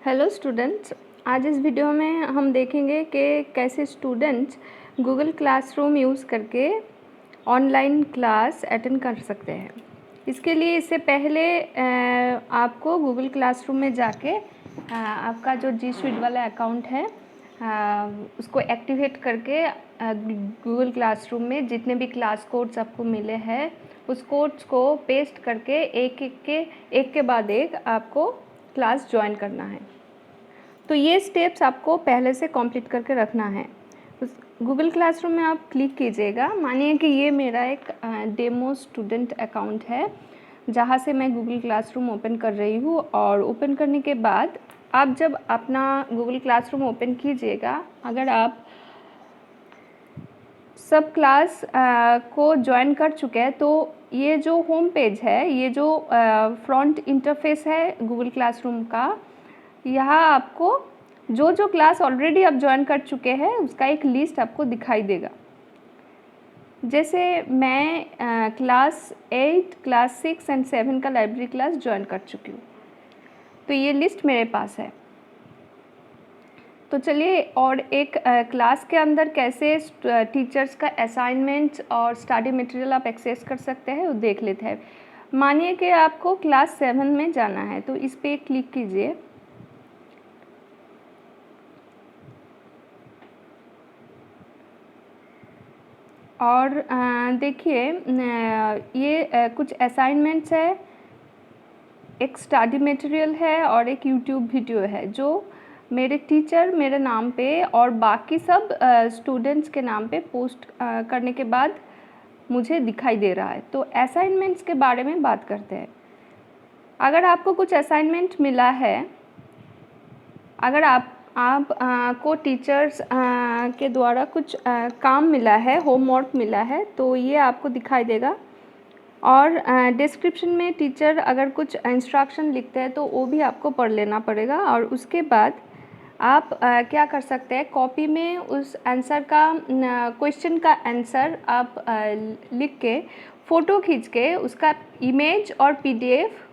Hello students, आज इस video में हम देखेंगे कि कैसे स्टूडेंट्स गूगल क्लासरूम यूज़ करके ऑनलाइन क्लास अटेंड कर सकते हैं। इसके लिए इससे पहले आपको गूगल क्लासरूम में जाके आपका जो जी सुइट वाला अकाउंट है उसको एक्टिवेट करके गूगल क्लासरूम में जितने भी क्लास कोड्स आपको मिले हैं उस कोड्स को पेस्ट करके एक के बाद एक आपको क्लास ज्वाइन करना है। तो ये स्टेप्स आपको पहले से कंप्लीट करके रखना है। उस गूगल क्लासरूम में आप क्लिक कीजिएगा। मानिए कि ये मेरा एक डेमो स्टूडेंट अकाउंट है जहाँ से मैं गूगल क्लासरूम ओपन कर रही हूँ। और ओपन करने के बाद आप जब अपना गूगल क्लासरूम ओपन कीजिएगा, अगर आप सब क्लास को ज्वाइन कर चुके हैं तो ये जो होम पेज है, ये जो फ्रंट इंटरफेस है गूगल क्लासरूम का, यहाँ आपको जो जो क्लास ऑलरेडी आप ज्वाइन कर चुके हैं उसका एक लिस्ट आपको दिखाई देगा। जैसे मैं क्लास 8, क्लास 6 एंड 7 का लाइब्रेरी क्लास ज्वाइन कर चुकी हूँ, तो ये लिस्ट मेरे पास है। तो चलिए और एक क्लास के अंदर कैसे टीचर्स का असाइनमेंट और स्टडी मटेरियल आप एक्सेस कर सकते हैं वो देख लेते हैं। मानिए कि आपको क्लास 7 में जाना है, तो इस पर क्लिक कीजिए। और देखिए ये कुछ असाइनमेंट्स है, एक स्टडी मटेरियल है और एक यूट्यूब वीडियो है जो मेरे टीचर मेरे नाम पे और बाकी सब स्टूडेंट्स के नाम पे पोस्ट करने के बाद मुझे दिखाई दे रहा है। तो असाइनमेंट्स के बारे में बात करते हैं। अगर आपको कुछ असाइनमेंट मिला है, अगर आप को टीचर्स के द्वारा कुछ काम मिला है, होमवर्क मिला है, तो ये आपको दिखाई देगा। और डिस्क्रिप्शन में टीचर अगर कुछ इंस्ट्रक्शन लिखते हैं तो वो भी आपको पढ़ लेना पड़ेगा। और उसके बाद आप क्या कर सकते हैं, कॉपी में उस आंसर का क्वेश्चन का आंसर आप लिख के फ़ोटो खींच के उसका इमेज और पीडीएफ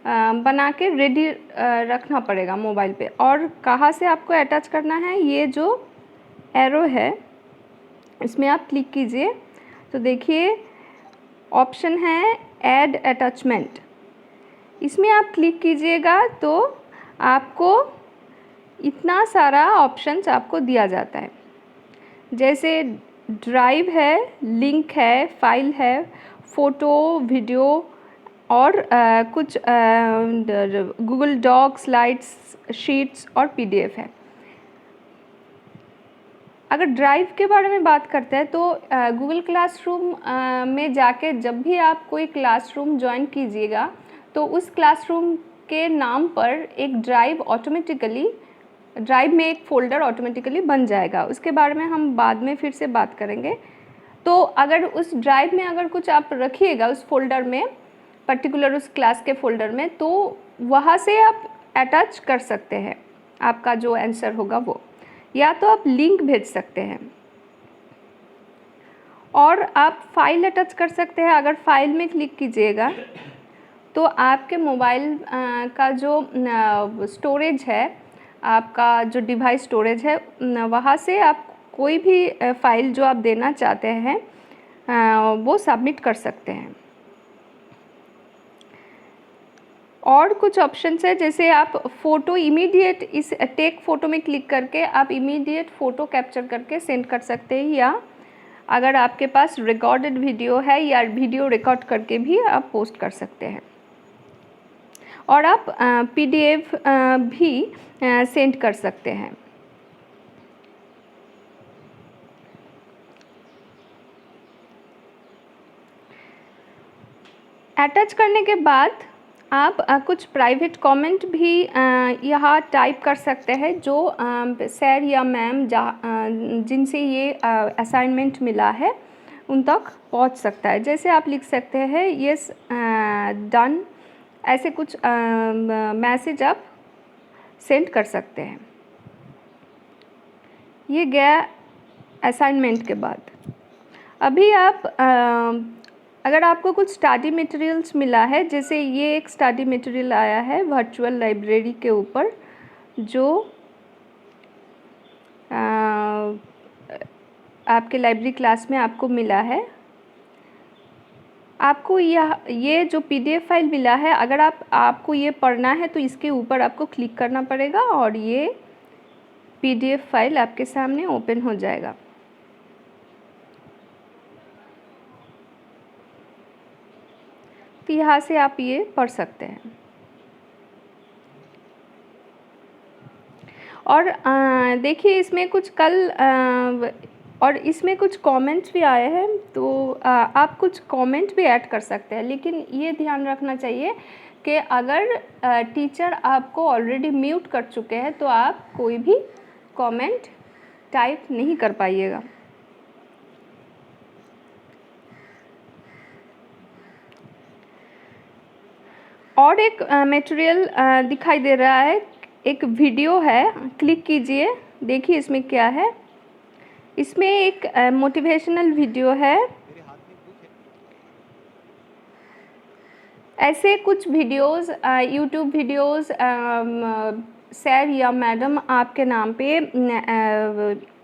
बना के रेडी रखना पड़ेगा मोबाइल पे। और कहाँ से आपको अटैच करना है, ये जो एरो है इसमें आप क्लिक कीजिए। तो देखिए ऑप्शन है ऐड अटैचमेंट, इसमें आप क्लिक कीजिएगा तो आपको इतना सारा ऑप्शंस आपको दिया जाता है। जैसे ड्राइव है, लिंक है, फाइल है, फ़ोटो, वीडियो और कुछ गूगल डॉक्स, स्लाइड्स, शीट्स और पीडीएफ है। अगर ड्राइव के बारे में बात करते हैं तो गूगल क्लासरूम में जाके जब भी आप कोई क्लासरूम ज्वाइन कीजिएगा तो उस क्लासरूम के नाम पर एक ड्राइव में एक फ़ोल्डर ऑटोमेटिकली बन जाएगा। उसके बारे में हम बाद में फिर से बात करेंगे। तो अगर उस ड्राइव में अगर कुछ आप रखिएगा उस फोल्डर में, पर्टिकुलर उस क्लास के फ़ोल्डर में, तो वहाँ से आप अटैच कर सकते हैं आपका जो आंसर होगा वो, या तो आप लिंक भेज सकते हैं और आप फाइल अटैच कर सकते हैं। अगर फाइल में क्लिक कीजिएगा तो आपके मोबाइल का जो स्टोरेज है, आपका जो डिवाइस स्टोरेज है, वहाँ से आप कोई भी फाइल जो आप देना चाहते हैं वो सबमिट कर सकते हैं। और कुछ ऑप्शंस है, जैसे आप फ़ोटो इमीडिएट इस टेक फ़ोटो में क्लिक करके आप इमीडिएट फ़ोटो कैप्चर करके सेंड कर सकते हैं, या अगर आपके पास रिकॉर्डेड वीडियो है या वीडियो रिकॉर्ड करके भी आप पोस्ट कर सकते हैं। और आप पीडीएफ भी सेंड कर सकते हैं। अटैच करने के बाद आप कुछ प्राइवेट कमेंट भी यहाँ टाइप कर सकते हैं, जो सर या मैम जिनसे ये असाइनमेंट मिला है उन तक पहुँच सकता है। जैसे आप लिख सकते हैं यस डन, ऐसे कुछ मैसेज आप सेंड कर सकते हैं। ये गया असाइनमेंट के बाद। अभी आप अगर आपको कुछ स्टडी मटेरियल्स मिला है, जैसे ये एक स्टडी मटेरियल आया है वर्चुअल लाइब्रेरी के ऊपर, जो आपके लाइब्रेरी क्लास में आपको मिला है, आपको ये जो PDF फाइल मिला है, अगर आपको ये पढ़ना है तो इसके ऊपर आपको क्लिक करना पड़ेगा और ये PDF फाइल आपके सामने ओपन हो जाएगा। तो यहाँ से आप ये पढ़ सकते हैं। और देखिए इसमें कुछ और इसमें कुछ कमेंट्स भी आए हैं, तो आप कुछ कमेंट भी ऐड कर सकते हैं, लेकिन ये ध्यान रखना चाहिए कि अगर टीचर आपको ऑलरेडी म्यूट कर चुके हैं तो आप कोई भी कमेंट टाइप नहीं कर पाइएगा। और एक मटेरियल दिखाई दे रहा है, एक वीडियो है, क्लिक कीजिए, देखिए इसमें क्या है। इसमें एक मोटिवेशनल वीडियो है। ऐसे कुछ वीडियोस यूट्यूब वीडियोस सर या मैडम आपके नाम पे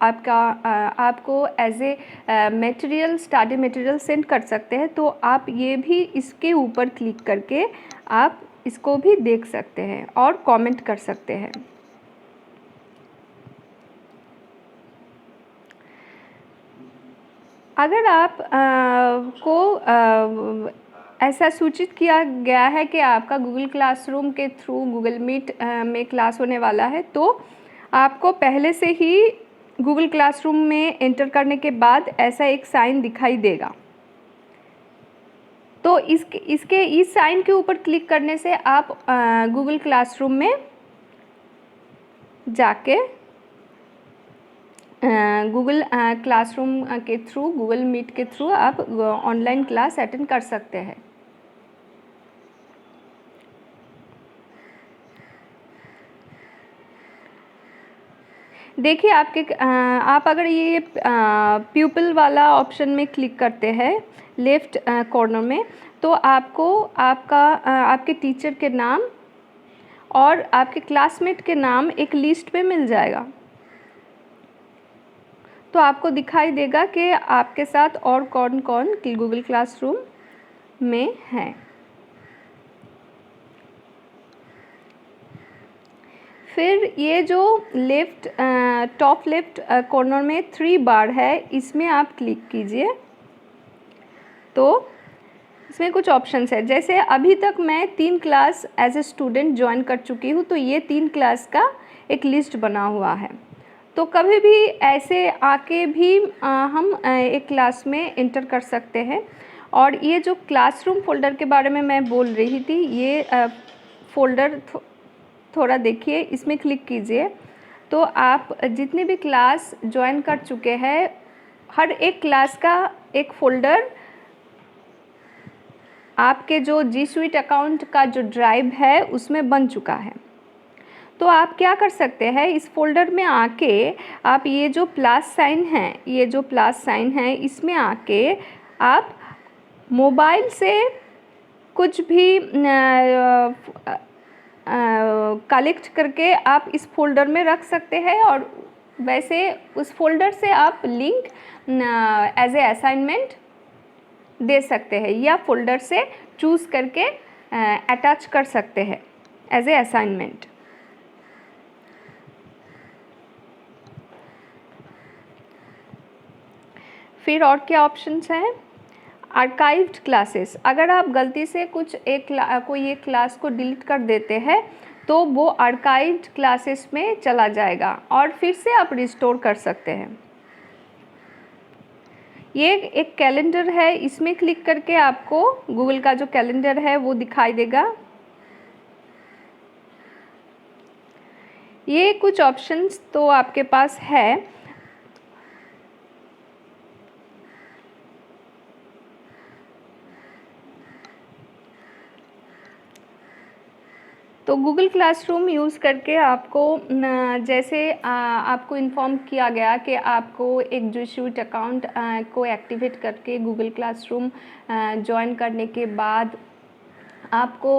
आपको as a material, study material send कर सकते हैं। तो आप ये भी इसके ऊपर क्लिक करके आप इसको भी देख सकते हैं और कमेंट कर सकते हैं। अगर आप को ऐसा सूचित किया गया है कि आपका गूगल क्लासरूम के थ्रू गूगल मीट में क्लास होने वाला है, तो आपको पहले से ही गूगल क्लासरूम में एंटर करने के बाद ऐसा एक साइन दिखाई देगा। तो इस साइन के ऊपर क्लिक करने से आप गूगल क्लासरूम में जाके गूगल क्लासरूम के थ्रू, गूगल मीट के थ्रू आप ऑनलाइन क्लास अटेंड कर सकते हैं। देखिए आप अगर ये प्यूपिल वाला ऑप्शन में क्लिक करते हैं लेफ़्ट कॉर्नर में, तो आपको आपके टीचर के नाम और आपके क्लासमेट के नाम एक लिस्ट में मिल जाएगा। तो आपको दिखाई देगा कि आपके साथ और कौन कौन गूगल क्लासरूम में हैं। फिर ये जो टॉप लेफ्ट कॉर्नर में 3 बार है, इसमें आप क्लिक कीजिए। तो इसमें कुछ ऑप्शंस है, जैसे अभी तक मैं 3 class as a student join कर चुकी हूँ, तो ये 3 क्लास का एक लिस्ट बना हुआ है। तो कभी भी ऐसे आके भी हम एक क्लास में एंटर कर सकते हैं। और ये जो क्लासरूम फ़ोल्डर के बारे में मैं बोल रही थी, ये फ़ोल्डर थोड़ा देखिए, इसमें क्लिक कीजिए तो आप जितने भी क्लास ज्वाइन कर चुके हैं, हर एक क्लास का एक फ़ोल्डर आपके जो जी स्वीट अकाउंट का जो ड्राइव है उसमें बन चुका है। तो आप क्या कर सकते हैं, इस फोल्डर में आके आप ये जो प्लस साइन है, इसमें आके आप मोबाइल से कुछ भी कलेक्ट करके आप इस फोल्डर में रख सकते हैं, और वैसे उस फोल्डर से आप लिंक एज ए असाइनमेंट दे सकते हैं, या फोल्डर से चूज़ करके अटैच कर सकते हैं एज ए असाइनमेंट। फिर और क्या ऑप्शंस हैं, आर्काइव्ड क्लासेस। अगर आप गलती से कोई एक क्लास को डिलीट कर देते हैं, तो वो आर्काइव्ड क्लासेस में चला जाएगा और फिर से आप रिस्टोर कर सकते हैं। ये एक कैलेंडर है, इसमें क्लिक करके आपको गूगल का जो कैलेंडर है वो दिखाई देगा। ये कुछ ऑप्शंस तो आपके पास है। तो गूगल क्लासरूम यूज़ करके आपको जैसे आपको इन्फॉर्म किया गया कि आपको एक जी स्यूट अकाउंट को एक्टिवेट करके गूगल क्लासरूम ज्वाइन करने के बाद आपको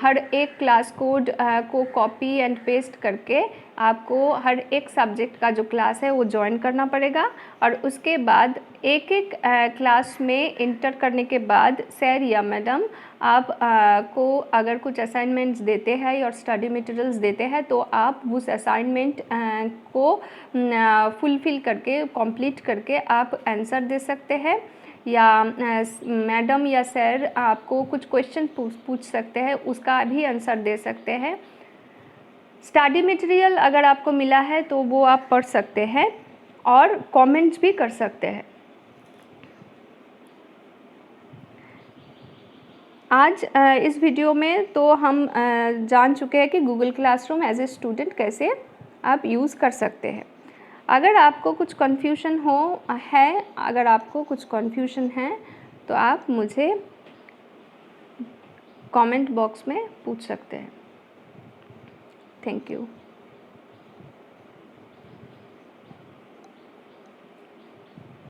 हर एक क्लास कोड को कॉपी एंड पेस्ट करके आपको हर एक सब्जेक्ट का जो क्लास है वो ज्वाइन करना पड़ेगा। और उसके बाद एक एक क्लास में इंटर करने के बाद सर या मैडम आप को अगर कुछ असाइनमेंट्स देते हैं और स्टडी मटेरियल्स देते हैं तो आप उस असाइनमेंट को फुलफ़िल करके कंप्लीट करके आप आंसर दे सकते हैं, या मैडम या सर आपको कुछ क्वेश्चन पूछ सकते हैं, उसका भी आंसर दे सकते हैं। स्टडी मटेरियल अगर आपको मिला है तो वो आप पढ़ सकते हैं और कमेंट्स भी कर सकते हैं। आज इस वीडियो में तो हम जान चुके हैं कि Google classroom as a student कैसे आप यूज़ कर सकते हैं। अगर आपको कुछ कन्फ्यूजन अगर आपको कुछ कन्फ्यूजन है तो आप मुझे कमेंट बॉक्स में पूछ सकते हैं। Thank you.